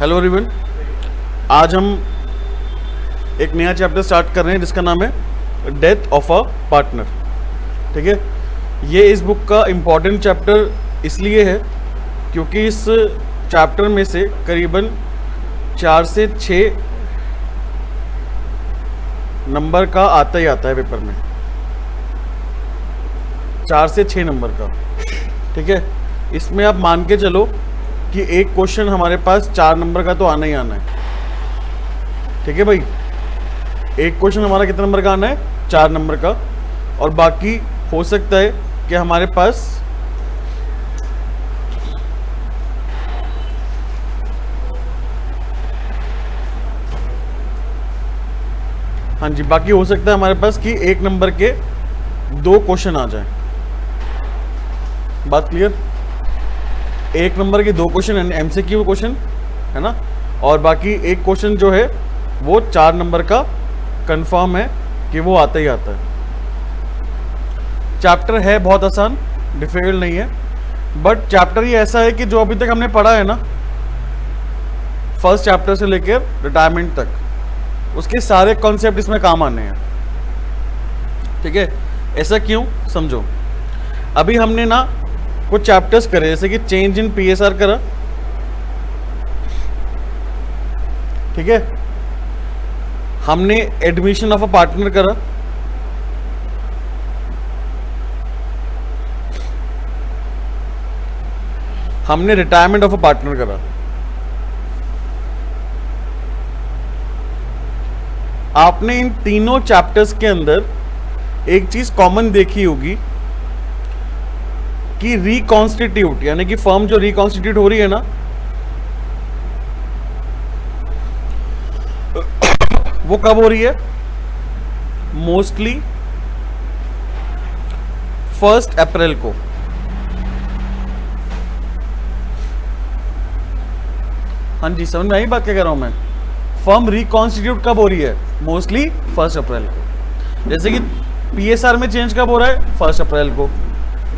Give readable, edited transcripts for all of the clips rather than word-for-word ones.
Hello everyone, आज हम एक नया चैप्टर स्टार्ट कर रहे हैं जिसका नाम है डेथ ऑफ अ पार्टनर। ठीक है, ये इस बुक का इम्पॉर्टेंट चैप्टर इसलिए है क्योंकि इस चैप्टर में से करीबन 4 से 6 नंबर का आता ही आता है पेपर में, 4 से 6 नंबर का। ठीक है, इसमें आप मान के चलो कि एक क्वेश्चन हमारे पास 4 नंबर का तो आना ही आना है। ठीक है भाई, एक क्वेश्चन हमारा कितने नंबर का आना है? 4 नंबर का। और बाकी हो सकता है कि हमारे पास हाँ जी, बाकी हो सकता है हमारे पास कि 1 नंबर के 2 क्वेश्चन आ जाए। बात क्लियर? 1 नंबर के 2 क्वेश्चन एमसीक्यू क्वेश्चन है ना, और बाकी एक क्वेश्चन जो है वो 4 नंबर का कंफर्म है कि वो आता ही आता है। चैप्टर है बहुत आसान, डिफिकल्ट नहीं है, बट चैप्टर ही ऐसा है कि जो अभी तक हमने पढ़ा है ना, फर्स्ट चैप्टर से लेकर रिटायरमेंट तक, उसके सारे कॉन्सेप्ट इसमें काम आने हैं। ठीक है, ऐसा क्यों समझो। अभी हमने ना कुछ चैप्टर्स करे, जैसे कि चेंज इन पीएसआर करा। ठीक है, हमने एडमिशन ऑफ अ पार्टनर करा, हमने रिटायरमेंट ऑफ अ पार्टनर करा। आपने इन तीनों चैप्टर्स के अंदर एक चीज कॉमन देखी होगी कि रिकॉन्स्टिट्यूट, यानी कि फर्म जो रिकॉन्स्टिट्यूट हो रही है ना, वो कब हो रही है? मोस्टली 1 अप्रैल को। हाँ जी, समझ में आई बात क्या कह रहा हूं मैं? फर्म रिकॉन्स्टिट्यूट कब हो रही है? मोस्टली 1 अप्रैल को। जैसे कि पीएसआर में चेंज कब हो रहा है? 1 अप्रैल को,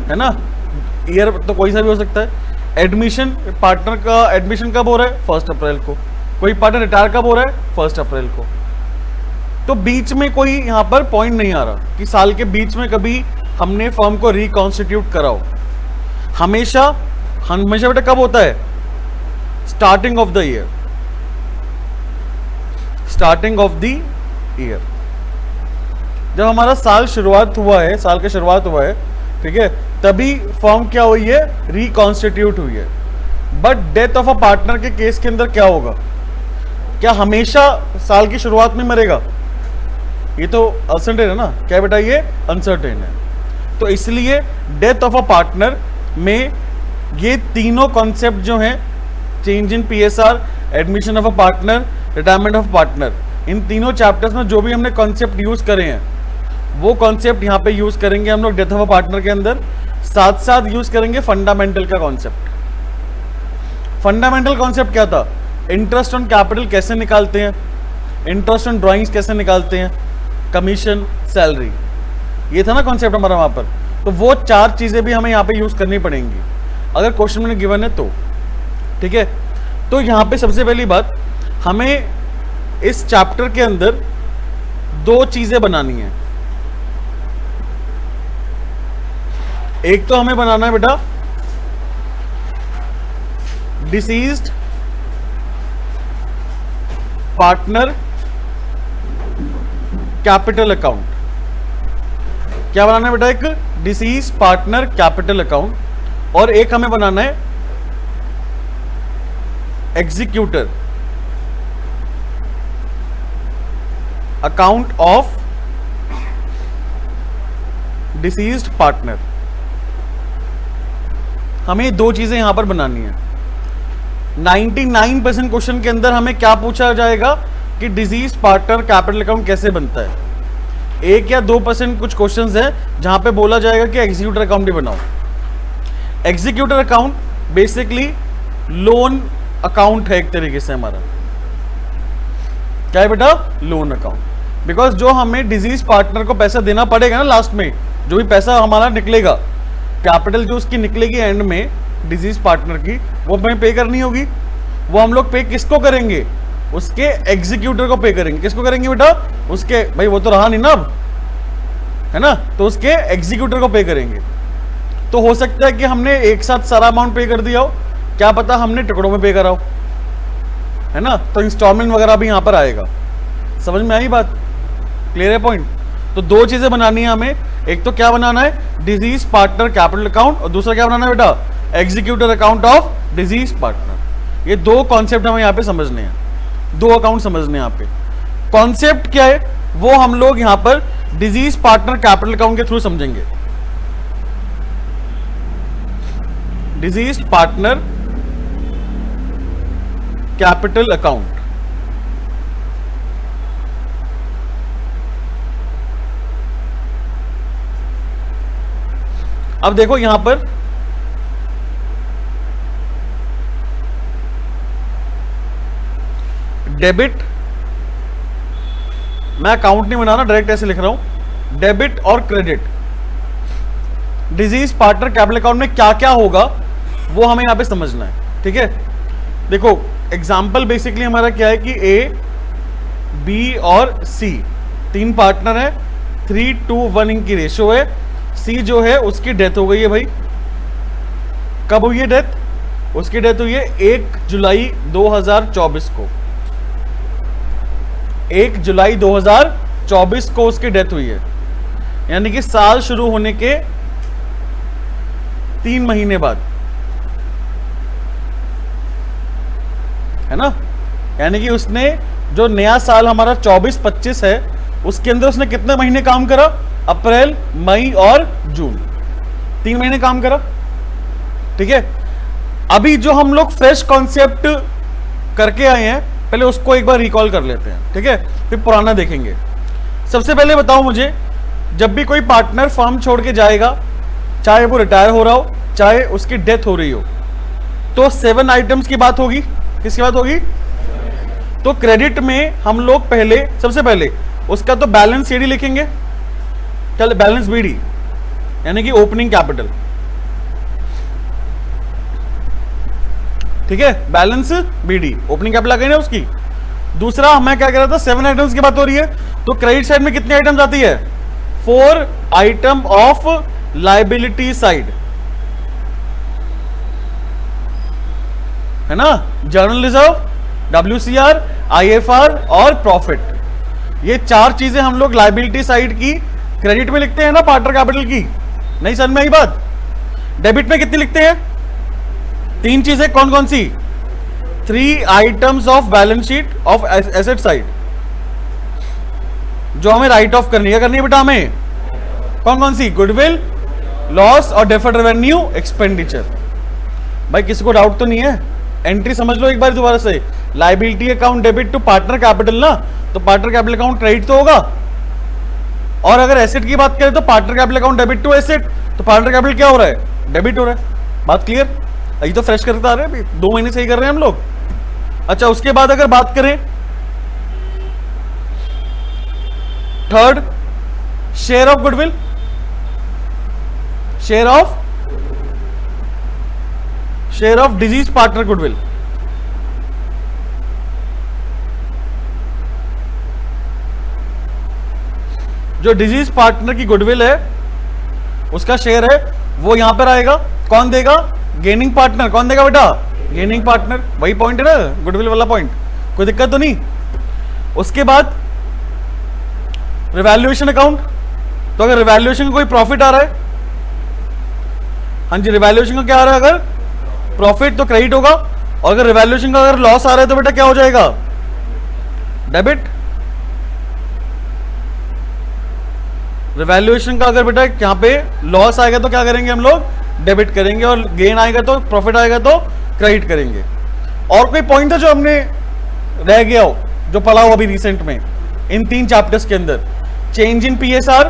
है ना। ईयर तो कोई सा भी हो सकता है। एडमिशन, पार्टनर का एडमिशन कब हो रहा है? 1 अप्रैल को। कोई पार्टनर रिटायर कब हो रहा है? 1 अप्रैल को। तो बीच में कोई यहां पर पॉइंट नहीं आ रहा कि साल के बीच में कभी हमने फर्म को रिकॉन्स्टिट्यूट कराओ। हमेशा बेटा कब होता है? Starting of the year, starting of the year, जब हमारा साल शुरुआत हुआ है, साल का शुरुआत हुआ है, ठीक है, तभी फर्म क्या हुई है? रिकॉन्स्टिट्यूट हुई है। But death of a partner के केस के अंदर क्या होगा? क्या हमेशा साल की शुरुआत में मरेगा? ये तो अनसर्टेन है ना। क्या बेटा? ये अनसर्टेन है। तो इसलिए डेथ ऑफ अ पार्टनर में ये तीनों कॉन्सेप्ट जो हैं, change in PSR, admission of a partner, retirement of partner, इन तीनों चैप्टर्स में जो भी हमने कॉन्सेप्ट यूज करे हैं वो कॉन्सेप्ट यहाँ पे यूज करेंगे हम लोग डेथ ऑफ अ पार्टनर के अंदर। साथ साथ यूज करेंगे फंडामेंटल का कॉन्सेप्ट। फंडामेंटल कॉन्सेप्ट क्या था? इंटरेस्ट ऑन कैपिटल कैसे निकालते हैं, इंटरेस्ट ऑन ड्राइंग्स कैसे निकालते हैं, कमीशन, सैलरी, ये था ना कॉन्सेप्ट हमारा वहां पर। तो वो 4 चीजें भी हमें यहाँ पे यूज करनी पड़ेंगी अगर क्वेश्चन में गिवन है तो। ठीक है, तो यहाँ पे सबसे पहली बात, हमें इस चैप्टर के अंदर 2 चीजें बनानी है। एक तो हमें बनाना है बेटा डिसीज्ड पार्टनर कैपिटल अकाउंट। क्या बनाना है बेटा? एक डिसीज पार्टनर कैपिटल अकाउंट, और एक हमें बनाना है executor account of deceased partner. हमें 2 चीजें यहां पर बनानी है। 99% क्वेश्चन के अंदर हमें क्या पूछा जाएगा कि डिजीज पार्टनर कैपिटल अकाउंट कैसे बनता है। 1 या 2% कुछ क्वेश्चंस हैं जहां पे बोला जाएगा कि एग्जीक्यूटर अकाउंट ही बनाओ। Executor account basically loan account है एक तरीके से हमारा। क्या है बेटा? Loan account. बिकॉज जो हमें डिजीज पार्टनर को पैसा देना पड़ेगा ना, लास्ट में जो भी पैसा हमारा निकलेगा, कैपिटल जो उसकी निकलेगी एंड में डिजीज पार्टनर की, वो हमें पे करनी होगी। वो हम लोग पे किसको करेंगे? उसके एग्जीक्यूटर को पे करेंगे। किसको करेंगे बेटा? उसके, भाई वो तो रहा नहीं ना अब, है ना, तो उसके एग्जीक्यूटर को पे करेंगे। तो हो सकता है कि हमने एक साथ सारा अमाउंट पे कर दिया हो, क्या पता हमने टुकड़ों में पे करा हो, है ना, तो इंस्टॉलमेंट वगैरह भी यहां पर आएगा। समझ में आई बात? क्लियर है पॉइंट? तो दो चीजें बनानी है हमें, एक तो क्या बनाना है? डिजीज पार्टनर कैपिटल अकाउंट, और दूसरा क्या बनाना है बेटा? Executor account of disease partner. ये दो कॉन्सेप्ट हमें यहां पे समझने हैं, दो अकाउंट समझने हैं यहां पे। कॉन्सेप्ट क्या है वो हम लोग यहां पर डिजीज पार्टनर कैपिटल अकाउंट के थ्रू समझेंगे। डिजीज पार्टनर कैपिटल अकाउंट, अब देखो यहां पर डेबिट, मैं अकाउंट नहीं बना रहा, डायरेक्ट ऐसे लिख रहा हूं, डेबिट और credit. Disease partner capital account में क्या क्या होगा वो हमें यहां पे समझना है, ठीक है। देखो एग्जांपल बेसिकली हमारा क्या है कि ए, बी और सी तीन पार्टनर है, 3:1 इनकी रेशो है। सी जो है उसकी डेथ हो गई है भाई। कब हुई है डेथ? उसकी डेथ हुई है 1 जुलाई 2024 को। 1 जुलाई 2024 को उसकी डेथ हुई है, यानी कि साल शुरू होने के 3 महीने बाद, है ना। यानी कि उसने जो नया साल हमारा 24-25 है उसके अंदर उसने कितने महीने काम करा? अप्रैल, मई और जून, 3 महीने काम करा, ठीक है। अभी जो हम लोग फ्रेश कॉन्सेप्ट करके आए हैं पहले उसको एक बार रिकॉल कर लेते हैं, ठीक है, फिर पुराना देखेंगे। सबसे पहले बताओ मुझे, जब भी कोई पार्टनर फर्म छोड़ के जाएगा, चाहे वो रिटायर हो रहा हो चाहे उसकी डेथ हो रही हो, तो 7 आइटम्स की बात होगी। किसकी बात होगी? तो क्रेडिट में हम लोग पहले, सबसे पहले उसका तो बैलेंस सीडी लिखेंगे, चल बैलेंस बीडी, यानी कि ओपनिंग कैपिटल, ठीक है, बैलेंस बीडी, ओपनिंग कैपिटल आ गई ना उसकी। दूसरा मैं क्या कह रहा था, 7 आइटम्स की बात हो रही है, तो क्रेडिट साइड में कितनी आइटम्स आती है? 4 आइटम ऑफ लाइबिलिटी साइड, है ना, जर्नल रिजर्व, WCR, IFR और प्रॉफिट। ये 4 चीजें हम लोग लाइबिलिटी साइड की क्रेडिट में लिखते हैं ना, पार्टनर कैपिटल की। नहीं समझ में आई बात? डेबिट में कितनी लिखते हैं? 3 चीजें, कौन कौन सी? 3 items of balance sheet of asset side, जो हमें राइट ऑफ करनी है। करनी है बेटा हमें, कौन कौन सी? गुडविल, लॉस और डेफर्ड रेवेन्यू एक्सपेंडिचर। भाई किसी को डाउट तो नहीं है? एंट्री समझ लो एक बार दोबारा से, liability account debit to partner capital ना, तो पार्टनर कैपिटल अकाउंट क्रेडिट तो होगा, और अगर एसेट की बात करें तो partner capital account debit to asset, तो पार्टनर कैपिटल क्या हो रहा है? डेबिट हो रहा है। बात क्लियर? अभी तो फ्रेश करते आ रहे हैं, 2 महीने से ही कर रहे हैं हम लोग। अच्छा, उसके बाद अगर बात करें third, share of goodwill, share of disease partner goodwill, जो डिजीज पार्टनर की गुडविल है उसका शेयर है वो यहां पर आएगा। कौन देगा? Gaining partner. कौन देगा बेटा? Gaining partner. वही पॉइंट है ना, गुडविल वाला पॉइंट, कोई दिक्कत तो नहीं। उसके बाद रिवैल्यूएशन अकाउंट, तो अगर रिवैल्यूएशन का कोई प्रॉफिट आ रहा है, हाँ जी, रिवैल्यूएशन का क्या आ रहा है? अगर प्रॉफिट तो क्रेडिट होगा, और अगर रिवैल्यूएशन का अगर लॉस आ रहा है तो बेटा क्या हो जाएगा? डेबिट। रिवैल्यूएशन का अगर बेटा यहां पे लॉस आएगा तो क्या करेंगे हम लोग? डेबिट करेंगे, और गेन आएगा तो, प्रॉफिट आएगा तो क्रेडिट करेंगे। और कोई पॉइंट है जो हमने रह गया हो, जो पढ़ा हो अभी रिसेंट में इन 3 चैप्टर्स के अंदर? Change in PSR,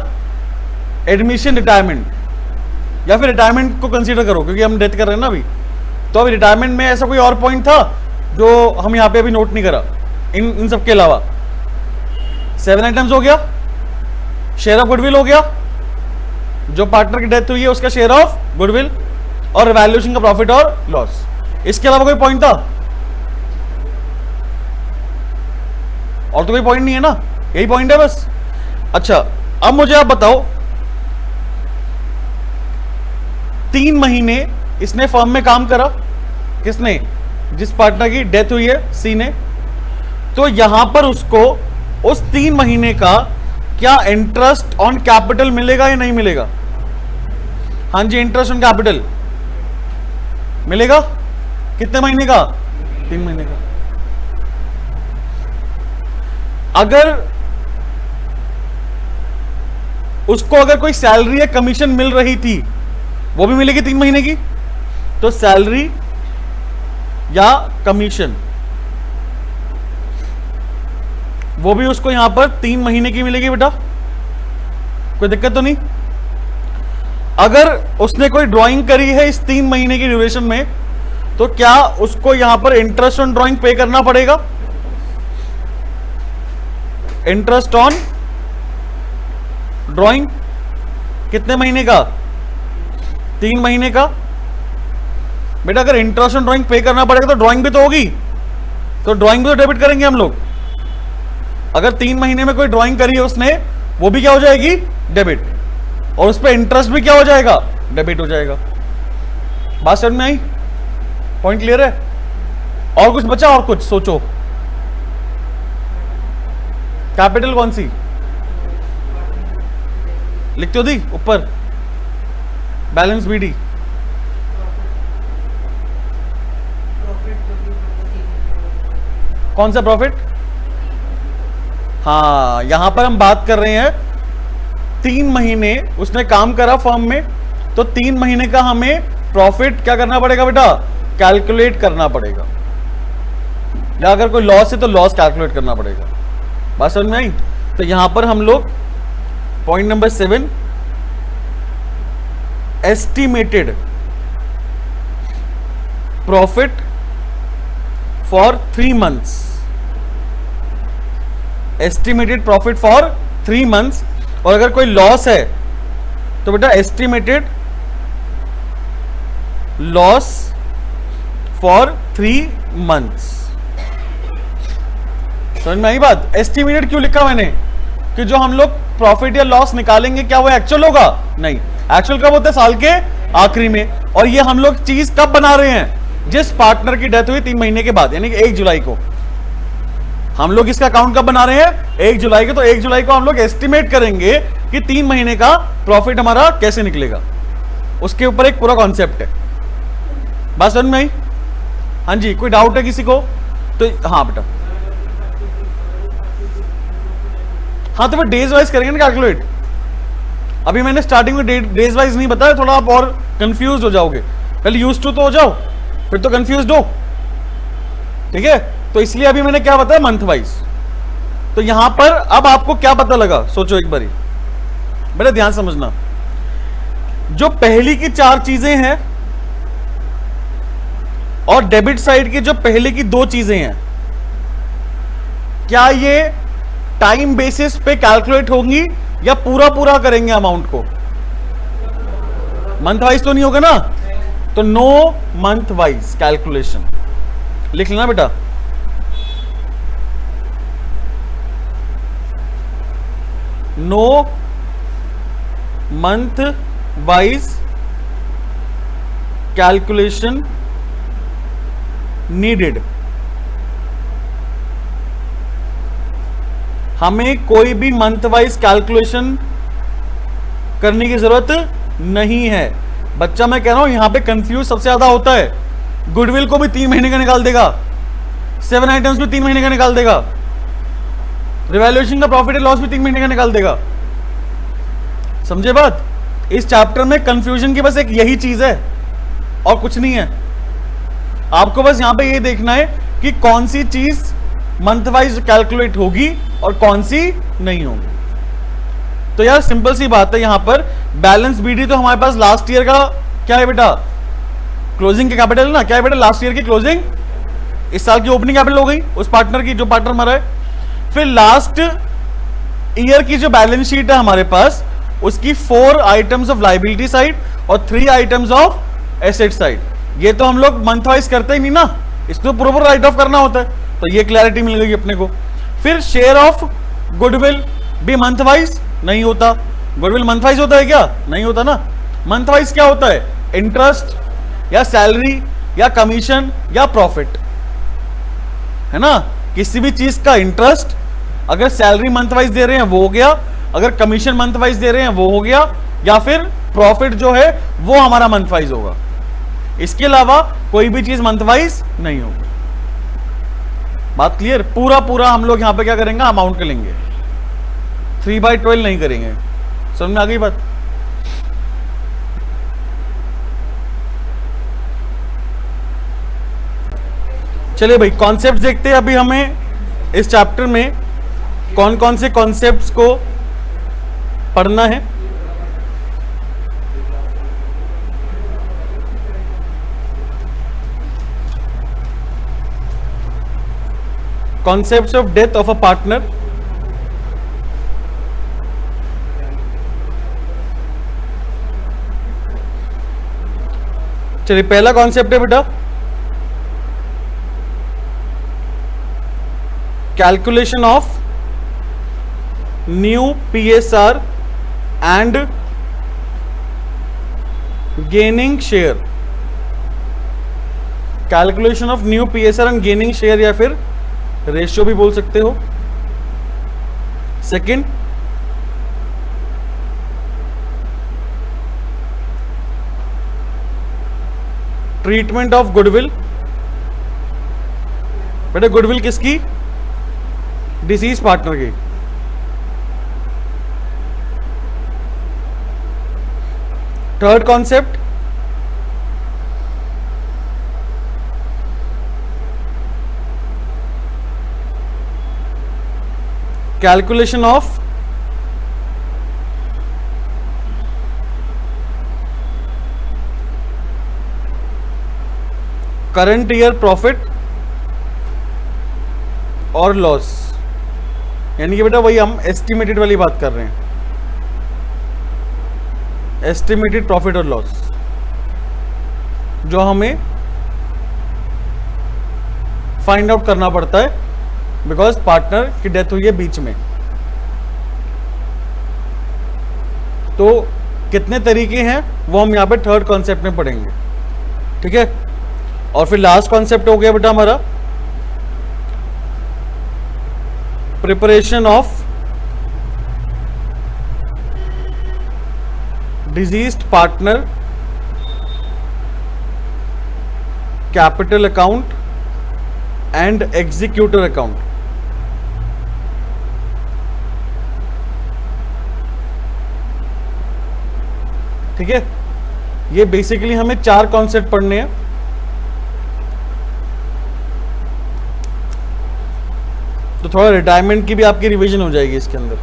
admission, retirement, या फिर रिटायरमेंट को कंसीडर करो क्योंकि हम डेथ कर रहे हैं ना अभी, तो अभी रिटायरमेंट में ऐसा कोई और पॉइंट था जो हम यहां पे अभी नोट नहीं करा? इन सब के अलावा 7 आइटम्स हो गया, शेयर ऑफ गुडविल हो गया, जो पार्टनर की डेथ हुई है उसका शेयर ऑफ गुडविल, और वैल्यूएशन का प्रॉफिट और लॉस। इसके अलावा कोई पॉइंट था? और तो कोई पॉइंट नहीं है ना, यही पॉइंट है बस। अच्छा अब मुझे आप बताओ, 3 महीने इसने फर्म में काम करा, किसने? जिस पार्टनर की डेथ हुई है, सी ने। तो यहां पर उसको उस 3 महीने का क्या इंटरेस्ट ऑन कैपिटल मिलेगा या नहीं मिलेगा? हाँ जी, इंटरेस्ट ऑन कैपिटल मिलेगा। कितने महीने का? 3 महीने का। अगर उसको अगर कोई सैलरी या कमीशन मिल रही थी, वो भी मिलेगी 3 महीने की। तो सैलरी या कमीशन वो भी उसको यहां पर 3 महीने की मिलेगी बेटा, कोई दिक्कत तो नहीं। अगर उसने कोई ड्राइंग करी है इस 3 महीने की ड्यूरेशन में, तो क्या उसको यहां पर इंटरेस्ट ऑन ड्राइंग पे करना पड़ेगा? इंटरेस्ट ऑन ड्राइंग कितने महीने का? 3 महीने का। बेटा अगर इंटरेस्ट ऑन ड्राइंग पे करना पड़ेगा तो ड्राइंग भी तो होगी, तो ड्राइंग भी तो डेबिट करेंगे हम लोग। अगर 3 महीने में कोई ड्राइंग करी है उसने, वो भी क्या हो जाएगी? डेबिट। और उस पर इंटरेस्ट भी क्या हो जाएगा? डेबिट हो जाएगा। बात समझ में आई? पॉइंट क्लियर है? और कुछ बचा? और कुछ सोचो। कैपिटल कौन सी लिखते हो दी ऊपर? Balance BD. कौन सा प्रॉफिट? हाँ, यहां पर हम बात कर रहे हैं 3 महीने उसने काम करा फर्म में, तो 3 महीने का हमें प्रॉफिट क्या करना पड़ेगा बेटा? कैलकुलेट करना पड़ेगा। या अगर कोई लॉस है तो लॉस कैलकुलेट करना पड़ेगा। बात समझ में आई? तो यहां पर हम लोग point number 7, estimated profit for 3 months. Estimated profit for 3 months. और अगर कोई लॉस है तो बेटा एस्टिमेटेड लॉस फॉर 3 मंथ्स। समझ में आई बात? एस्टिमेटेड क्यों लिखा मैंने? कि जो हम लोग प्रॉफिट या लॉस निकालेंगे क्या वो एक्चुअल होगा? नहीं। एक्चुअल कब होता है? साल के आखिरी में। और ये हम लोग चीज कब बना रहे हैं? जिस पार्टनर की डेथ हुई 3 महीने के बाद, यानी कि 1 जुलाई को। हम लोग इसका अकाउंट कब बना रहे हैं? 1 जुलाई को। तो 1 जुलाई को हम लोग एस्टिमेट करेंगे कि 3 महीने का प्रॉफिट हमारा कैसे निकलेगा। उसके ऊपर एक पूरा कॉन्सेप्ट है। बात समझ में आई? हाँ जी, कोई डाउट है किसी को? तो हाँ बेटा, हाँ तो वो डेज वाइज करेंगे ना कैलकुलेट। अभी मैंने स्टार्टिंग में डेज वाइज नहीं बताया, थोड़ा आप और कंफ्यूज हो जाओगे। पहले यूज्ड टू तो हो जाओ, फिर तो कंफ्यूज हो। ठीक है, तो इसलिए अभी मैंने क्या बताया? Month wise. तो यहां पर अब आपको क्या पता लगा? सोचो एक बारी, बड़े ध्यान समझना। जो पहली की 4 चीजें हैं और डेबिट साइड की जो पहले की 2 चीजें हैं, क्या ये टाइम बेसिस पे कैलकुलेट होंगी या पूरा पूरा करेंगे अमाउंट को? मंथ वाइज तो नहीं होगा ना, तो नो मंथ वाइज कैलकुलेशन लिख लेना बेटा। No month wise calculation needed. हमें कोई भी मंथ वाइज कैलकुलेशन करने की जरूरत नहीं है। बच्चा मैं कह रहा हूं यहां पे कंफ्यूज सबसे ज्यादा होता है। गुडविल को भी 3 महीने का निकाल देगा, 7 आइटम्स भी 3 महीने का निकाल देगा, रिवैल्यूएशन का प्रॉफिट एंड लॉस भी 3 महीने का निकाल देगा। समझे बात? इस चैप्टर में कंफ्यूजन की बस एक यही चीज है और कुछ नहीं है। आपको बस यहां पे ये देखना है कि कौन सी चीज मंथ वाइज कैलकुलेट होगी और कौन सी नहीं होगी। तो यार सिंपल सी बात है, यहां पर बैलेंस बीडी तो हमारे पास लास्ट ईयर का क्या है बेटा? क्लोजिंग के कैपिटल ना। क्या है बेटा? लास्ट ईयर की क्लोजिंग, इस साल की ओपनिंग कैपिटल हो गई उस पार्टनर की, जो पार्टनर मरा है। फिर लास्ट ईयर की जो बैलेंस शीट है हमारे पास, उसकी 4 आइटम्स ऑफ लाइबिलिटी साइड और 3 आइटम्स ऑफ एसेट साइड। ये तो हम लोग मंथ वाइज करते ही नहीं ना, इसको पूरा पूरा राइट ऑफ करना होता है। तो ये क्लैरिटी मिल गई अपने को। फिर शेयर ऑफ गुडविल भी मंथ वाइज नहीं होता। गुडविल मंथ वाइज होता है क्या? नहीं होता ना। मंथ वाइज क्या होता है? इंटरेस्ट या सैलरी या कमीशन या प्रॉफिट, है ना। किसी भी चीज का इंटरेस्ट अगर सैलरी मंथ वाइज दे रहे हैं वो हो गया, अगर कमीशन मंथ वाइज दे रहे हैं वो हो गया, या फिर प्रॉफिट जो है वो हमारा मंथ वाइज होगा। इसके अलावा कोई भी चीज मंथ वाइज नहीं होगी। बात क्लियर? पूरा पूरा हम लोग यहां पे क्या करेंगे? अमाउंट के लेंगे, 3/12 नहीं करेंगे। समझ में आ गई बात? चलिए भाई कॉन्सेप्ट देखते हैं। अभी हमें इस चैप्टर में कौन कौन से कॉन्सेप्ट्स को पढ़ना है। Concepts of death of a partner, चलिए पहला कॉन्सेप्ट है बेटा calculation of new PSR and gaining share. Calculation of new PSR and gaining share, या फिर रेशियो भी बोल सकते हो। Second, treatment of goodwill. बेटा गुडविल किसकी? डिसीज पार्टनर की। Third concept, calculation of current year profit और लॉस। यानी कि बेटा वही हम एस्टिमेटेड वाली बात कर रहे हैं, एस्टिमेटेड प्रॉफिट और लॉस, जो हमें फाइंड आउट करना पड़ता है बिकॉज पार्टनर की डेथ हुई है बीच में। तो कितने तरीके हैं वो हम यहां पे थर्ड कॉन्सेप्ट में पढ़ेंगे, ठीक है। और फिर लास्ट कॉन्सेप्ट हो गया बेटा हमारा preparation of diseased partner capital account and executor account. ठीक है, ये बेसिकली हमें 4 कॉन्सेप्ट पढ़ने हैं। तो थोड़ा रिटायरमेंट की भी आपकी रिवीजन हो जाएगी इसके अंदर,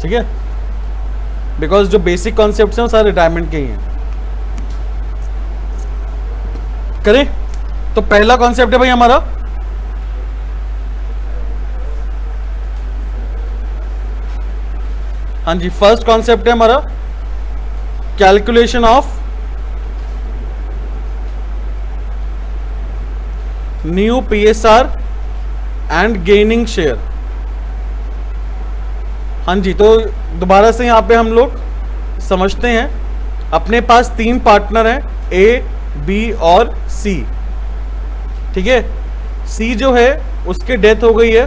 ठीक है, बिकॉज जो बेसिक कॉन्सेप्ट्स हैं वो सारे रिटायरमेंट के ही हैं। करें तो पहला कॉन्सेप्ट है भाई हमारा हाँ जी, फर्स्ट कॉन्सेप्ट है हमारा calculation of new PSR and gaining share. हाँ जी, तो दोबारा से यहां पे हम लोग समझते हैं। अपने पास 3 पार्टनर हैं, ए, बी और सी, ठीक है। सी जो है उसकी डेथ हो गई है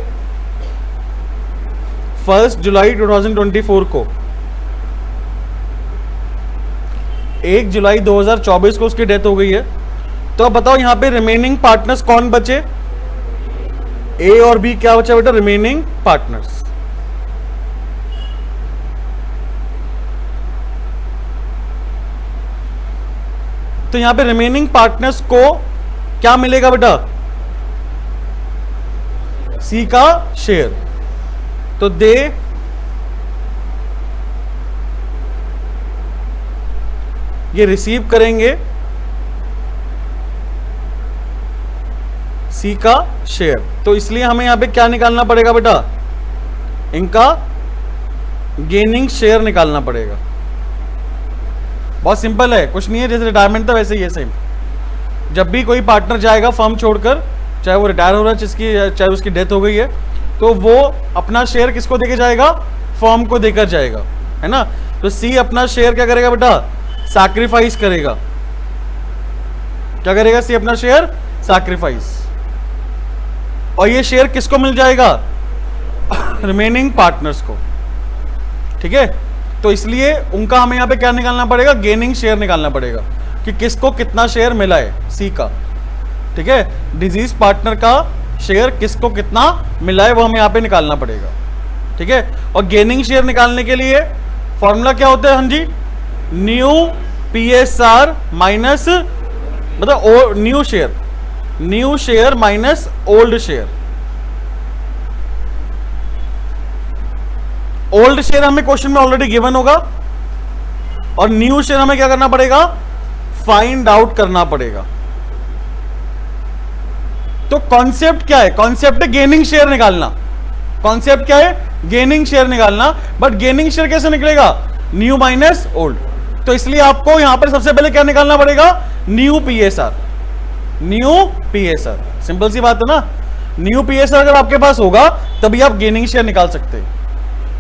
1 जुलाई 2024 को। 1 जुलाई 2024 को उसकी डेथ हो गई है। तो अब बताओ यहां पे रिमेनिंग पार्टनर्स कौन बचे? ए और बी क्या बचा बेटा? Remaining partners. तो यहां पे रिमेनिंग पार्टनर्स को क्या मिलेगा बेटा? सी का शेयर। तो दे ये रिसीव करेंगे सी का शेयर। तो इसलिए हमें यहां पे क्या निकालना पड़ेगा बेटा? इनका गेनिंग शेयर निकालना पड़ेगा। बहुत सिंपल है, कुछ नहीं है, जैसे रिटायरमेंट था वैसे ही है सेम। जब भी कोई पार्टनर जाएगा फर्म छोड़कर, चाहे वो रिटायर हो रहा है, चाहे उसकी डेथ हो गई है, तो वो अपना शेयर किसको देके जाएगा? फर्म को देकर जाएगा, है ना। तो सी अपना शेयर क्या करेगा बेटा? सैक्रिफाइस करेगा। क्या करेगा सी? अपना शेयर सैक्रिफाइस। और ये शेयर किसको मिल जाएगा? रिमेनिंग पार्टनर्स को, ठीक है। तो इसलिए उनका हमें यहां पे क्या निकालना पड़ेगा? गेनिंग शेयर निकालना पड़ेगा कि किसको कितना शेयर मिला है, सी का, ठीक है। डिजीज पार्टनर का शेयर किसको कितना मिला है वो हमें यहां पे निकालना पड़ेगा, ठीक है। और गेनिंग शेयर निकालने के लिए फॉर्मूला क्या होता है? हाँ जी, न्यू PSR माइनस, मतलब new share minus old share. Old share हमें क्वेश्चन में ऑलरेडी गिवन होगा और न्यू शेयर हमें क्या करना पड़ेगा? फाइंड आउट करना पड़ेगा। तो कॉन्सेप्ट क्या है? कॉन्सेप्ट है गेनिंग शेयर निकालना। कॉन्सेप्ट क्या है? गेनिंग शेयर निकालना। बट गेनिंग शेयर कैसे निकलेगा? New minus old. तो इसलिए आपको यहां पर सबसे पहले क्या निकालना पड़ेगा? New PSR। New PSR, simple सी बात है ना। न्यू PSR अगर आपके पास होगा तभी आप गेनिंग शेयर निकाल सकते हैं।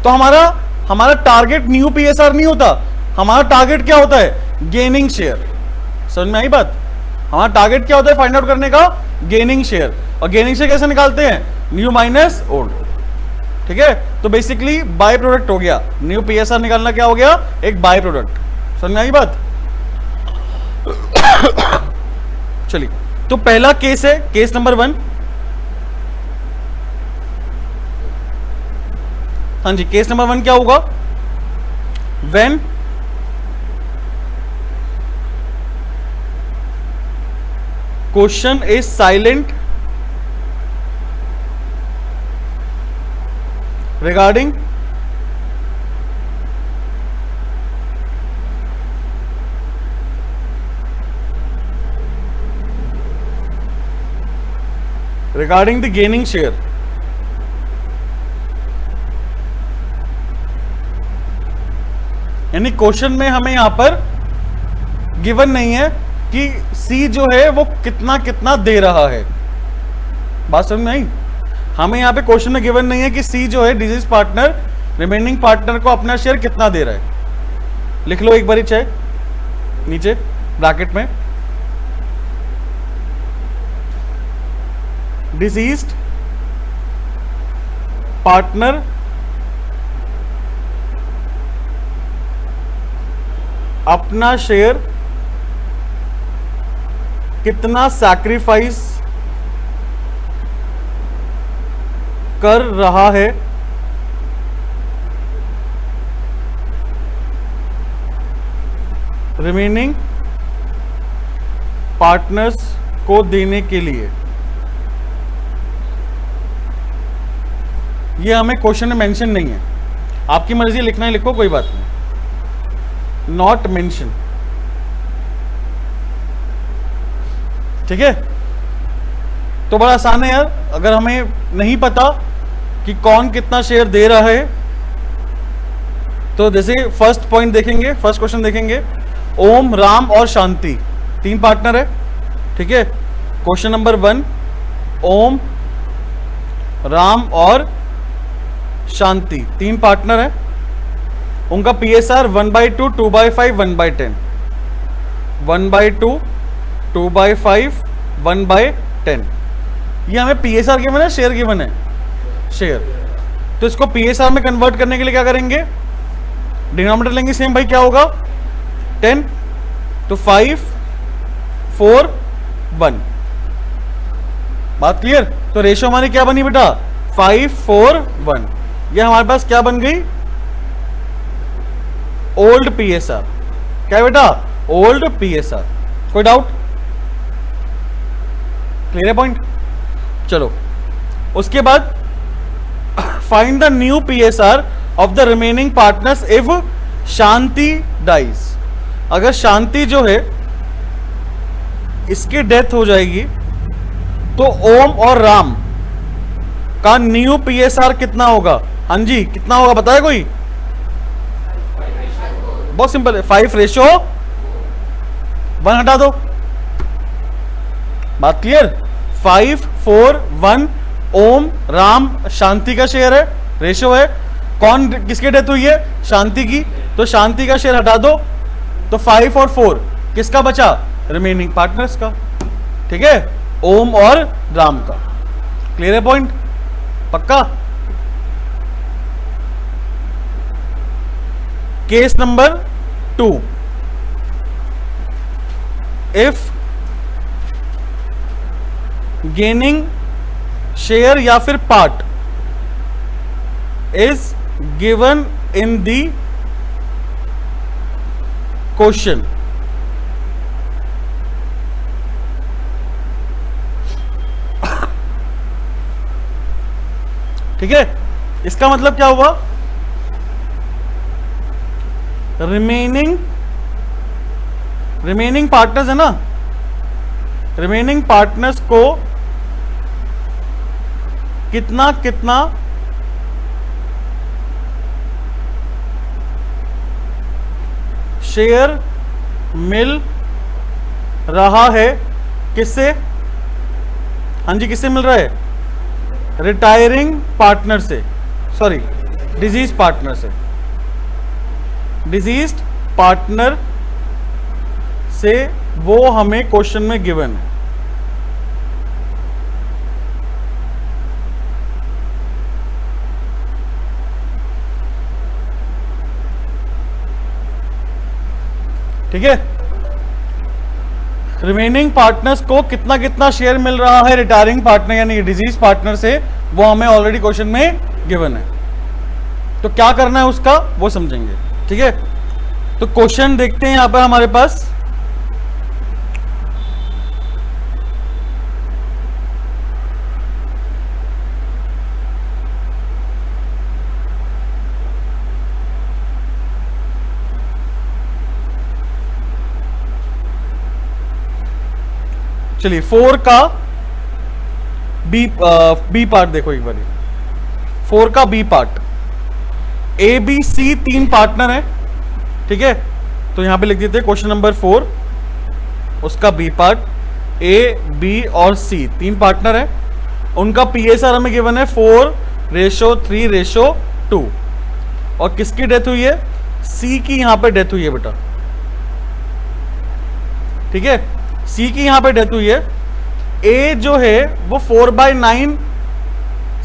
तो हमारा टारगेट न्यू PSR नहीं होता, हमारा टारगेट क्या होता है? Gaining share. समझ में आई बात? हमारा टारगेट क्या होता है फाइंड आउट करने का? Gaining share. और गेनिंग शेयर कैसे निकालते हैं? न्यू माइनस ओल्ड, ठीक है। तो बेसिकली बाय प्रोडक्ट हो गया। न्यू PSR निकालना क्या हो गया? एक बाय प्रोडक्ट। समझ में आई बात? चलिए, तो पहला केस है केस नंबर 1। हाँ जी, केस नंबर 1 क्या होगा? When question is silent regarding the gaining share. यानी क्वेश्चन में हमें यहां पर गिवन नहीं है कि सी जो है वो कितना कितना दे रहा है। बात समझ में आई? हमें यहां पे क्वेश्चन में गिवन नहीं है कि सी जो है डिजीज पार्टनर रिमेनिंग पार्टनर को अपना शेयर कितना दे रहा है। लिख लो एक बार चाहे नीचे ब्रैकेट में, डिजीज्ड पार्टनर अपना शेयर कितना सैक्रिफाइस कर रहा है रिमेनिंग पार्टनर्स को देने के लिए। ये हमें क्वेश्चन में मेंशन नहीं है, आपकी मर्जी लिखना है लिखो, कोई बात नहीं, नॉट मेंशन, ठीक है। तो बड़ा आसान है यार, अगर हमें नहीं पता कि कौन कितना शेयर दे रहा है तो जैसे फर्स्ट पॉइंट देखेंगे, फर्स्ट क्वेश्चन देखेंगे, ओम, राम और शांति 3 पार्टनर है, ठीक है। क्वेश्चन नंबर 1, ओम, राम और शांति 3 पार्टनर है, उनका PSR 1/2, 2/5, 1/10, 1/2, 2/5, 1/10। ये हमें PSR गिवन है, शेयर गिवन है, शेयर। तो इसको PSR में कन्वर्ट करने के लिए क्या करेंगे? डिनोमिनेटर लेंगे सेम, भाई क्या होगा? 10, तो 5, 4, 1। बात क्लियर? तो रेशियो हमारी क्या बनी बेटा? 5, 4, 1। ये हमारे पास क्या बन गई? Old PSR। क्या बेटा? Old PSR। कोई डाउट? क्लियर है पॉइंट? चलो, उसके बाद find the new PSR of the remaining partners if Shanti dies. अगर शांति जो है इसकी डेथ हो जाएगी तो ओम और राम का न्यू PSR कितना होगा? हाँ जी, कितना होगा बताए कोई? बहुत सिंपल है, 5/1 हटा दो। बात क्लियर? 5 4 1 ओम राम शांति का शेयर है, रेशो है। कौन किसकी डेथ हुई है? शांति की। तो शांति का शेयर हटा दो तो 5 और 4 किसका बचा? रिमेनिंग पार्टनर्स का। ठीक है, ओम और राम का। क्लियर है पॉइंट? पक्का? Case number 2, if gaining share या फिर part is given in the question, ठीक है, इसका मतलब क्या हुआ? रिमेनिंग पार्टनर्स है ना, रिमेनिंग पार्टनर्स को कितना कितना शेयर मिल रहा है? किससे? हाँ जी, किससे मिल रहा है? रिटायरिंग पार्टनर से, सॉरी डिजीज पार्टनर से। डिजीज्ड पार्टनर से वो हमें क्वेश्चन में गिवन है। ठीक है, रिमेनिंग पार्टनर्स को कितना कितना शेयर मिल रहा है रिटायरिंग पार्टनर यानी डिजीज पार्टनर से, वो हमें ऑलरेडी क्वेश्चन में गिवन है। तो क्या करना है उसका वो समझेंगे। ठीक है, तो क्वेश्चन देखते हैं यहां पर हमारे पास। चलिए 4 का बी पार्ट देखो एक बार। 4 का B part, A B C 3 partner है। ठीक है, तो यहां पे लिख देते हैं क्वेश्चन नंबर 4 उसका बी पार्ट, ए बी और सी 3 पार्टनर है। उनका पीएसआर हमें गिवन है 4:3:2। और किसकी डेथ हुई है? सी की यहां पे डेथ हुई है बेटा। ठीक है, सी की यहां पे डेथ हुई है। ए जो है वो 4/9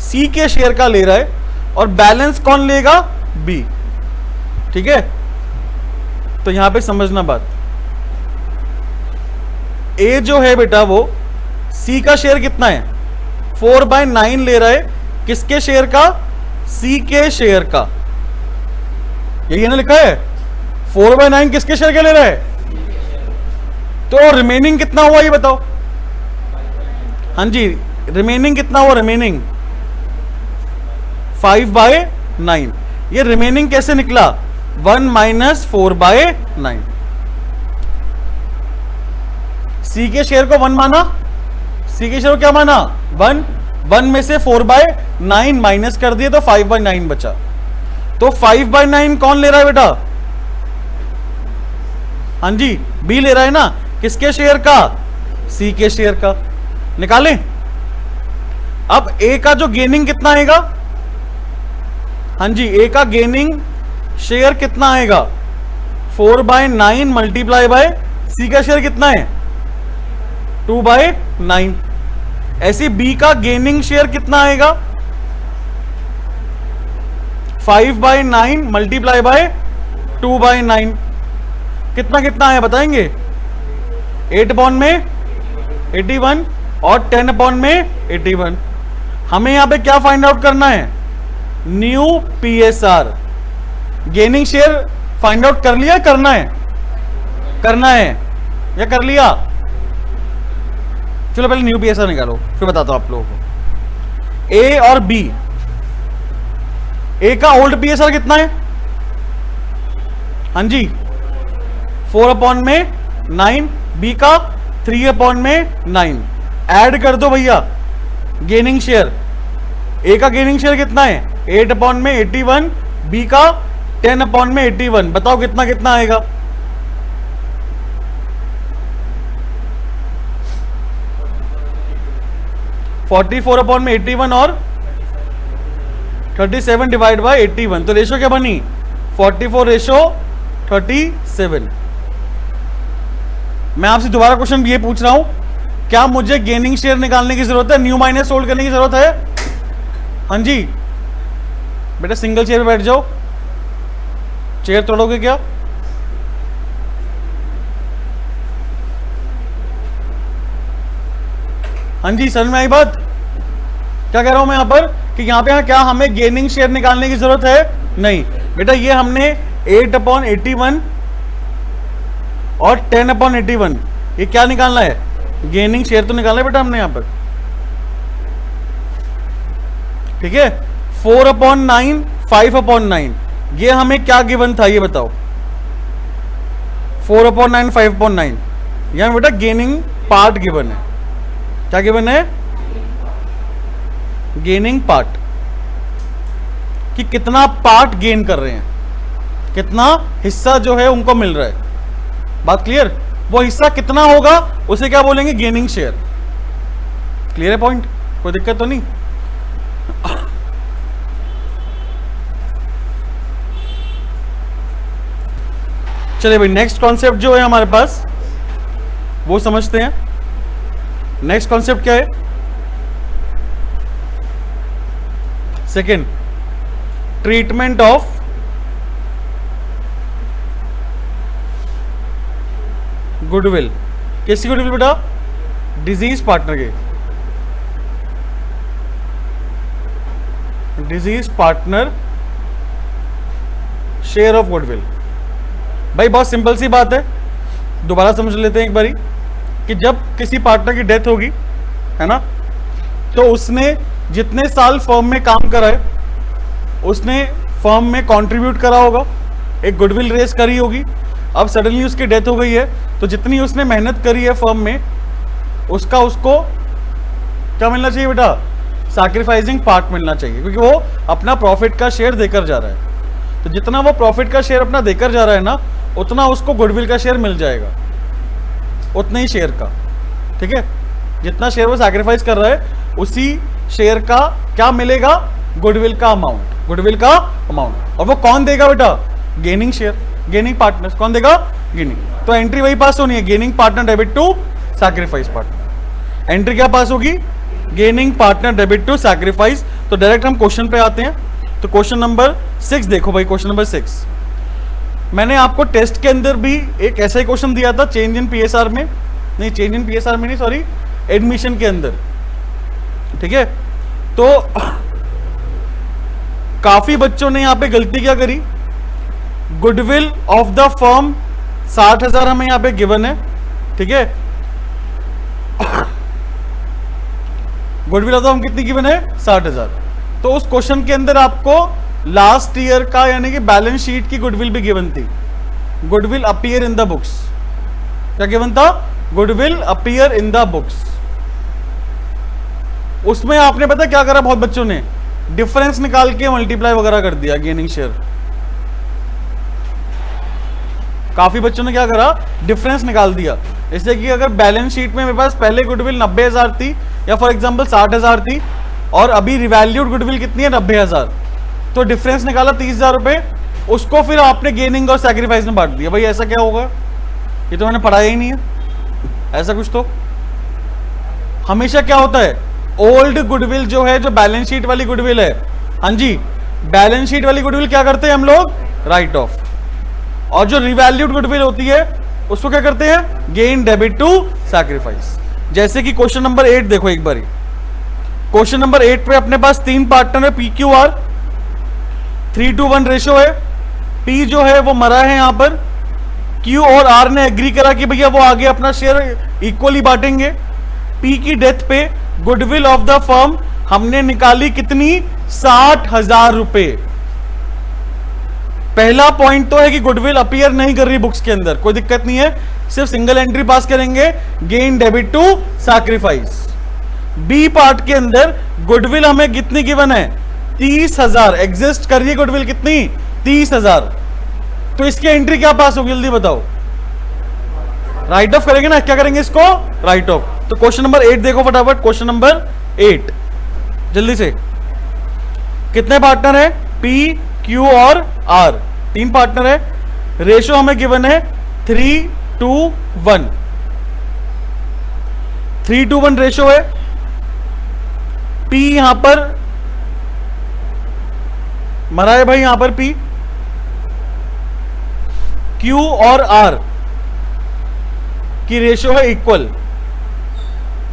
सी के शेयर का ले रहा है और बैलेंस कौन लेगा? बी। ठीक है, तो यहां पे समझना बात, ए जो है बेटा वो सी का शेयर कितना है? 4/9 ले रहा है। किसके शेयर का? सी के शेयर का। यही ना लिखा है, 4/9 किसके शेयर का ले रहा है? तो रिमेनिंग कितना हुआ ये बताओ। हाँ जी, रिमेनिंग कितना हुआ? रिमेनिंग 5/9। ये रिमेनिंग कैसे निकला? 1 - 4/9। सी के शेयर को 1 माना, सी के शेयर को क्या माना? 1। 1 में से 4/9 माइनस कर दिए तो 5/9 बचा। तो 5/9 कौन ले रहा है बेटा? हाँ जी, बी ले रहा है ना। किसके शेयर का? सी के शेयर का। निकालें। अब ए का जो गेनिंग कितना आएगा? हाँ जी, ए का गेनिंग शेयर कितना आएगा? 4/9 मल्टीप्लाई बाय सी का शेयर कितना है? 2/9। ऐसे बी का गेनिंग शेयर कितना आएगा? 5/9 मल्टीप्लाई बाय 2/9। कितना कितना आया बताएंगे? 8/81 और 10/81। हमें यहां पे क्या फाइंड आउट करना है? New PSR. Gaining share find out कर लिया, करना है? करना है या कर लिया? चलो पहले न्यू पीएसआर निकालो, फिर बताता हूं आप लोगों को। ए और बी, ए का ओल्ड पीएसआर कितना है? हाँ जी 4/9, बी का 3/9। ऐड कर दो भैया गेनिंग शेयर। ए का गेनिंग शेयर कितना है? 8/81, बी का 10/81। बताओ कितना कितना आएगा? 44 अपॉन में 81 और 37 डिवाइड बाय 81, तो रेशो क्या बनी 44 रेशो 37। मैं आपसे दोबारा क्वेश्चन ये पूछ रहा हूं, क्या मुझे गेनिंग शेयर निकालने की जरूरत है, न्यू माइनस सोल्ड करने की जरूरत है? हाँ जी बेटा, सिंगल चेयर पे बैठ जाओ, चेयर तोड़ोगे क्या? हाँ जी समझ में आई बात? क्या कह रहा हूं मैं यहां पर कि यहां पे क्या हमें गेनिंग शेयर निकालने की जरूरत है? नहीं बेटा, ये हमने 8 अपॉन 81 और 10 अपॉन 81 ये क्या निकालना है? गेनिंग शेयर तो निकालना है बेटा हमने यहां पर, ठीक है। 4 अपॉन 9, 5 अपॉन 9 ये हमें क्या गिवन था ये बताओ? 4 अपॉन 9, 5 अपॉन 9 यहां बेटा गेनिंग पार्ट गिवन है। क्या गिवन है? गेनिंग पार्ट, कि कितना पार्ट गेन कर रहे हैं, कितना हिस्सा जो है उनको मिल रहा है। बात क्लियर? वो हिस्सा कितना होगा उसे क्या बोलेंगे? Gaining share. क्लियर है पॉइंट? कोई दिक्कत तो नहीं? चलिए भाई, नेक्स्ट कॉन्सेप्ट जो है हमारे पास वो समझते हैं। नेक्स्ट कॉन्सेप्ट क्या है? Second, treatment of goodwill. किसकी गुडविल बेटा? डिजीज पार्टनर के, disease partner share of goodwill. भाई बहुत सिंपल सी बात है, दोबारा समझ लेते हैं एक बारी, कि जब किसी पार्टनर की डेथ होगी, है ना, तो उसने जितने साल फर्म में काम करा है उसने फर्म में कंट्रीब्यूट करा होगा, एक गुडविल रेस करी होगी। अब सडनली उसकी डेथ हो गई है, तो जितनी उसने मेहनत करी है फर्म में उसका उसको क्या मिलना चाहिए बेटा? सैक्रिफाइसिंग पार्ट मिलना चाहिए, क्योंकि वो अपना प्रॉफिट का शेयर देकर जा रहा है। तो जितना वो प्रॉफिट का शेयर अपना देकर जा रहा है ना, उतना उसको गुडविल का शेयर मिल जाएगा, उतना ही शेयर का, ठीक है। जितना शेयर वो सैक्रिफाइस कर रहा है उसी शेयर का क्या मिलेगा? गुडविल का अमाउंट, गुडविल का अमाउंट। और वो कौन देगा बेटा? Gaining share, gaining partner. कौन देगा? गेनिंग। तो एंट्री वही पास होनी है, gaining partner debit to sacrifice partner. Entry क्या पास होगी? Gaining partner debit to sacrifice. तो डायरेक्ट हम क्वेश्चन पे आते हैं। तो क्वेश्चन नंबर 6 देखो भाई, क्वेश्चन नंबर 6 मैंने आपको टेस्ट के अंदर भी एक ऐसा ही क्वेश्चन दिया था, चेंज इन पीएसआर में, नहीं चेंज इन पीएसआर में नहीं, सॉरी, एडमिशन के अंदर, ठीक है। तो काफी बच्चों ने यहां पे गलती क्या करी? गुडविल ऑफ द फर्म 60,000 हमें यहां पे गिवन है, ठीक है। गुडविल ऑफ द फर्म कितनी गिवन है? 60,000। तो उस क्वेश्चन के अंदर आपको लास्ट ईयर का यानी कि बैलेंस शीट की गुडविल भी गिवन थी। Goodwill appear in the books. क्या गिवन था? Goodwill appear in the books. उसमें आपने पता क्या करा? बहुत बच्चों ने डिफरेंस निकाल के मल्टीप्लाई वगैरह कर दिया गेनिंग शेयर। काफी बच्चों ने क्या करा? डिफरेंस निकाल दिया। जैसे कि अगर बैलेंस शीट में मेरे पास पहले गुडविल 90,000 थी, या फॉर एग्जांपल 60,000 थी, और अभी रिवैल्यूड गुडविल कितनी है? 90,000। तो डिफरेंस निकाला 30,000 रुपए, उसको फिर आपने गेनिंग और सैक्रिफाइस में बांट दिया। भाई ऐसा क्या होगा? ये तो मैंने पढ़ाया ही नहीं है ऐसा कुछ। तो हमेशा क्या होता है? ओल्ड गुडविल जो है, जो बैलेंस शीट वाली गुडविल है, हाँ जी, बैलेंस शीट वाली गुडविल क्या करते हैं हम लोग? Right of. और जो रिवैल्यूड गुडविल होती है उसको क्या करते हैं? Gain debit to sacrifice. जैसे कि क्वेश्चन नंबर 8 देखो एक बारी। क्वेश्चन नंबर 8 पे अपने पास 3 पार्टनर है, पी क्यू आर, 3:1 रेशो है। पी जो है वो मरा है यहां पर, क्यू और आर ने एग्री करा कि भैया वो आगे अपना शेयर इक्वली बांटेंगे। पी की डेथ पे गुडविल ऑफ द फर्म हमने निकाली कितनी? 60,000 रुपए। पहला पॉइंट तो है कि गुडविल अपीयर नहीं कर रही बुक्स के अंदर, कोई दिक्कत नहीं है, सिर्फ सिंगल एंट्री पास करेंगे, gain debit to sacrifice. B part के अंदर गुडविल हमें कितनी गिवन है? 30,000 एग्जिस्ट कर रही है गुडविल कितनी? 30,000। तो इसकी एंट्री क्या पास होगी जल्दी बताओ? राइट ऑफ करेंगे ना, क्या करेंगे इसको? Right of. तो क्वेश्चन नंबर 8 देखो फटाफट, क्वेश्चन नंबर 8। जल्दी से कितने पार्टनर है? P, Q और R, 3 पार्टनर है। रेशो हमें गिवन है 3:1, 3:1 रेशो है। P यहां पर मरा है भाई, यहां पर P, Q और R की रेशो है इक्वल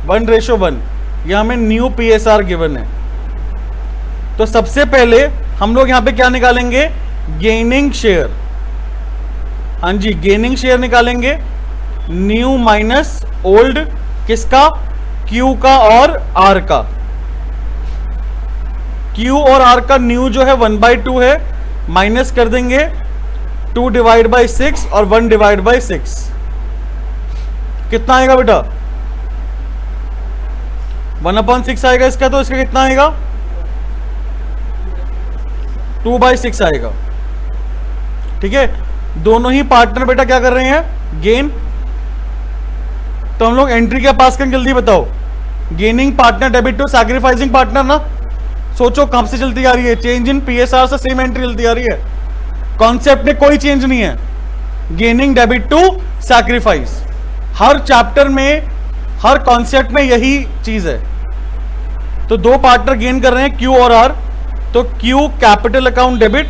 1:1। यहां में न्यू PSR गिवन है। तो सबसे पहले हम लोग यहां पे क्या निकालेंगे? Gaining share. हाँ जी, गेनिंग शेयर निकालेंगे। न्यू माइनस ओल्ड, किसका? Q का और R का। Q और R का न्यू जो है 1/2 है, माइनस कर देंगे 2/6 और 1/6। कितना आएगा बेटा? 1/6 आएगा इसका। तो इसका कितना आएगा? 2/6 आएगा। ठीक है, दोनों ही पार्टनर बेटा क्या कर रहे हैं? गेन। तो हम लोग एंट्री क्या पास करें? जल्दी बताओ। Gaining partner debit to sacrificing partner ना। सोचो कब से चलती आ रही है? चेंज इन PSR से सेम एंट्री चलती आ रही है। कॉन्सेप्ट में कोई चेंज नहीं है। गेनिंग डेबिट टू सैक्रिफाइस, हर चैप्टर में, हर कॉन्सेप्ट में यही चीज है। तो दो पार्टनर गेन कर रहे हैं, Q और R। तो Q capital account debit,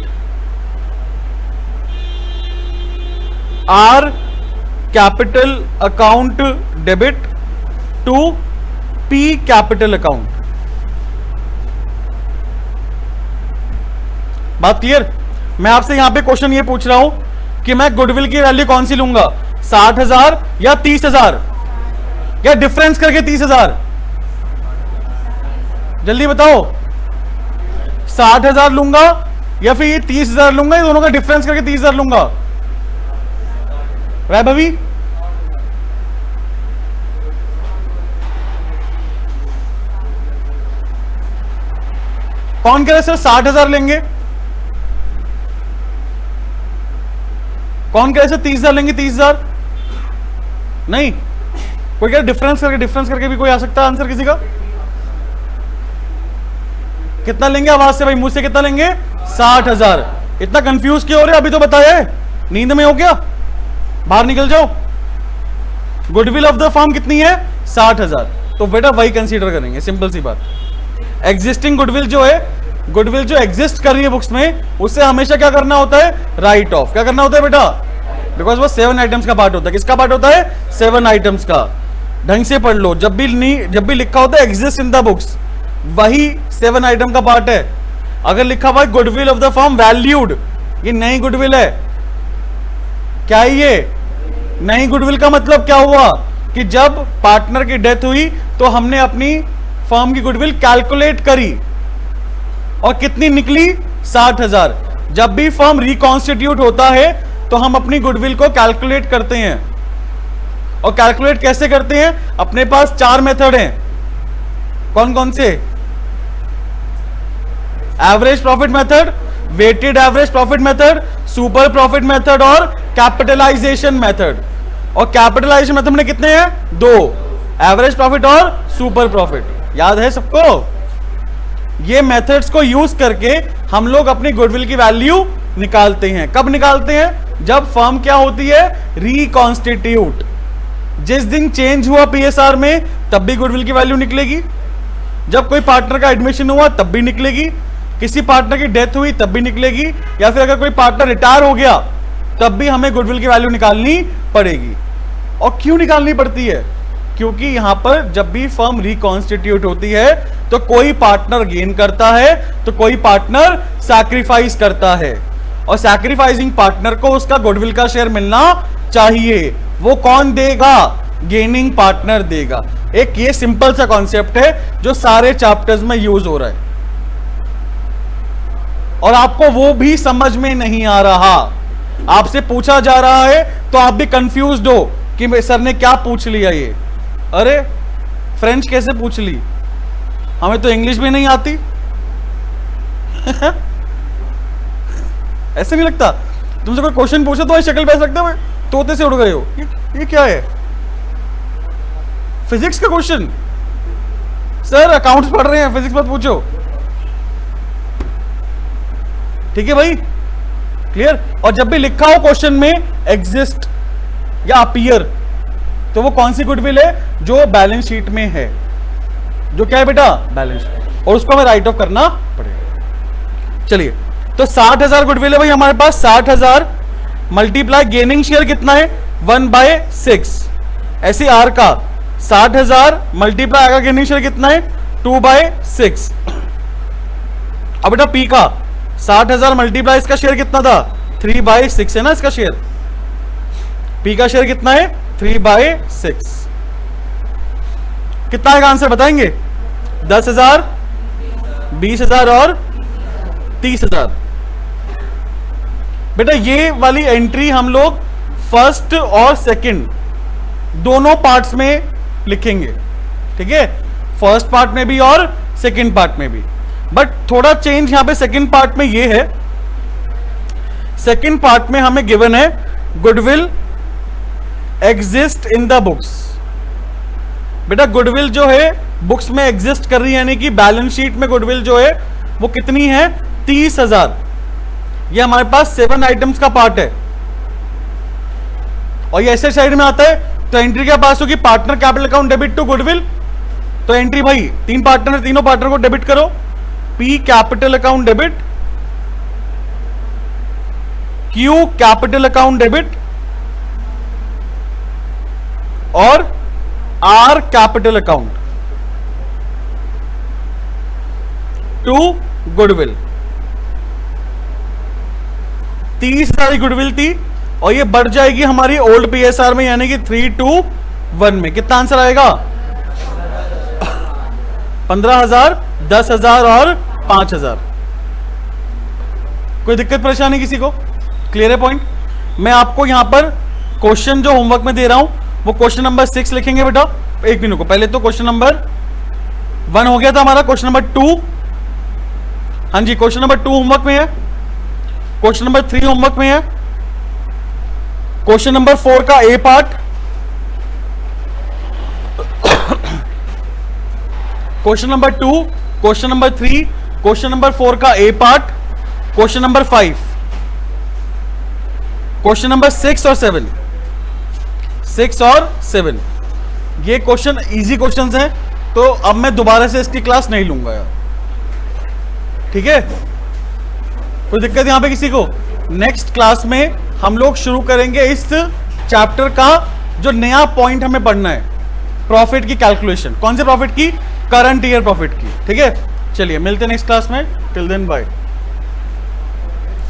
R capital account debit to P capital account. बात क्लियर? मैं आपसे यहां पे क्वेश्चन ये पूछ रहा हूं कि मैं गुडविल की वैल्यू कौन सी लूंगा? 60,000 या 30,000 या डिफरेंस करके 30,000? जल्दी बताओ। 60,000 लूंगा या फिर ये 30,000 लूंगा? ये दोनों का डिफरेंस करके 30,000 लूंगा। वैभवी, कौन कह रहा है सर 60,000 लेंगे? कौन कह रहा है सर 30,000 लेंगे? 30,000 नहीं। कोई कह डिफरेंस करके भी कोई आ सकता है आंसर किसी का? कितना लेंगे आवाज से भाई, मुझसे कितना लेंगे? 60,000। इतना कंफ्यूज क्यों हो रहे? अभी तो बताया है, नींद में हो क्या? बाहर निकल जाओ। गुडविल ऑफ द फर्म कितनी है? 60,000। तो बेटा वही कंसीडर करेंगे, सिंपल सी बात। एग्जिस्टिंग गुडविल जो है, गुडविल जो एग्जिस्ट कर रही है बुक्स में, उससे हमेशा क्या करना होता है? Right of. क्या करना होता है बेटा? बिकॉज वो 7 आइटम्स का पार्ट होता है। किसका पार्ट होता है? 7 आइटम्स का। ढंग से पढ़ लो, जब भी लिखा होता है एग्जिस्ट इन द बुक्स, वही 7 आइटम का पार्ट है। अगर लिखा हुआ है goodwill of the firm valued, ये नई गुडविल है। क्या है ये? नई गुडविल का मतलब क्या हुआ कि जब पार्टनर की डेथ हुई तो हमने अपनी फर्म की गुडविल कैलकुलेट करी और कितनी निकली? 60,000। जब भी फर्म रिकॉन्स्टिट्यूट होता है तो हम अपनी गुडविल को कैलकुलेट करते हैं। और कैलकुलेट कैसे करते हैं? अपने पास 4 मेथड हैं। कौन कौन से? Average profit method, weighted average profit method, super profit method और कैपिटलाइजेशन मेथड। और कैपिटलाइजेशन मेथड में कितने हैं? 2, एवरेज प्रॉफिट और सुपर प्रॉफिट। याद है सबको? ये मेथड्स को यूज करके हम लोग अपनी गुडविल की वैल्यू निकालते हैं। कब निकालते हैं? जब फर्म क्या होती है? रिकॉन्स्टिट्यूट। जिस दिन चेंज हुआ PSR में तब भी गुडविल की वैल्यू निकलेगी। जब कोई पार्टनर का एडमिशन हुआ तब भी निकलेगी। किसी पार्टनर की डेथ हुई तब भी निकलेगी। या फिर अगर कोई पार्टनर रिटायर हो गया तब भी हमें गुडविल की वैल्यू निकालनी पड़ेगी। और क्यों निकालनी पड़ती है? क्योंकि यहां पर जब भी फर्म रिकॉन्स्टिट्यूट होती है तो कोई पार्टनर गेन करता है तो कोई पार्टनर सैक्रिफाइस करता है। और सैक्रिफाइसिंग पार्टनर को उसका गुडविल का शेयर मिलना चाहिए। वो कौन देगा? गेनिंग पार्टनर देगा। एक ये सिंपल सा कॉन्सेप्ट है जो सारे चैप्टर्स में यूज हो रहा है और आपको वो भी समझ में नहीं आ रहा। आपसे पूछा जा रहा है तो आप भी कंफ्यूज्ड हो कि सर ने क्या पूछ लिया ये। अरे फ्रेंच कैसे पूछ ली? हमें तो इंग्लिश भी नहीं आती। ऐसे नहीं लगता? तुमसे कोई क्वेश्चन पूछे तो शक्ल पे सकते हो, तोते से उड़ गए हो। ये क्या है? फिजिक्स का क्वेश्चन? सर अकाउंट्स पढ़ रहे हैं, फिजिक्स मत पूछो। ठीक है भाई, क्लियर। और जब भी लिखा हो क्वेश्चन में एग्जिस्ट या अपीयर, तो वो कौन सी गुडविल है? जो बैलेंस शीट में है। जो क्या है बेटा? Balance sheet. और उसको हमें राइट ऑफ करना पड़ेगा। चलिए, तो 60,000 गुडविल है भाई हमारे पास। 60,000 मल्टीप्लाई गेनिंग शेयर कितना है? 1/6। ऐसे आर का 60,000 मल्टीप्लाई आएगा गेनिंग शेयर कितना है? 2/6। अब बेटा पी का 60,000 मल्टीप्लाई इसका शेयर कितना था? 3/6 है ना इसका शेयर। पी का शेयर कितना है? 3/6। कितना आएगा आंसर बताएंगे? 10,000, 20,000 और 30,000। बेटा ये वाली एंट्री हम लोग फर्स्ट और सेकंड दोनों पार्ट्स में लिखेंगे, ठीक है? फर्स्ट पार्ट में भी और सेकंड पार्ट में भी। बट थोड़ा चेंज यहां पे सेकंड पार्ट में ये है, सेकंड पार्ट में हमें गिवन है goodwill exist in the books. बेटा गुडविल जो है बुक्स में एग्जिस्ट कर रही है, यानी कि बैलेंस शीट में गुडविल जो है वो कितनी है? 30,000। ये हमारे पास 7 आइटम्स का पार्ट है और ये ऐसे साइड में आता है, तो एंट्री क्या पास होगी? Partner capital account debit to goodwill. तो एंट्री भाई 3 पार्टनर है, तीनों पार्टनर को डेबिट करो। P capital account debit, Q capital account debit और R capital account to goodwill. 30,000 goodwill थी और ये बढ़ जाएगी हमारी ओल्ड पीएसआर में, यानी कि 3 to 1 में। कितना आंसर आएगा? 15,000, 10,000 और 5,000। कोई दिक्कत परेशानी किसी को? क्लियर है पॉइंट? मैं आपको यहां पर क्वेश्चन जो होमवर्क में दे रहा हूं वो क्वेश्चन नंबर 6 लिखेंगे बेटा। एक मिनट को, पहले तो क्वेश्चन नंबर 1 हो गया था हमारा, क्वेश्चन नंबर 2, हाँ जी क्वेश्चन नंबर 2 होमवर्क में है, क्वेश्चन नंबर 3 होमवर्क में है, क्वेश्चन नंबर 4 का A part, question number 2, question number 3, question number 4 का A part, question number 5, question number 6 और 7, 6 और 7। ये क्वेश्चन इजी क्वेश्चंस हैं, तो अब मैं दोबारा से इसकी क्लास नहीं लूंगा यार, ठीक है? कोई दिक्कत यहां पे किसी को? नेक्स्ट क्लास में हम लोग शुरू करेंगे इस चैप्टर का जो नया पॉइंट हमें पढ़ना है, प्रॉफिट की कैलकुलेशन। कौन से प्रॉफिट की? करंट ईयर प्रॉफिट की, ठीक है? चलिए मिलते हैं नेक्स्ट क्लास में। Till then bye.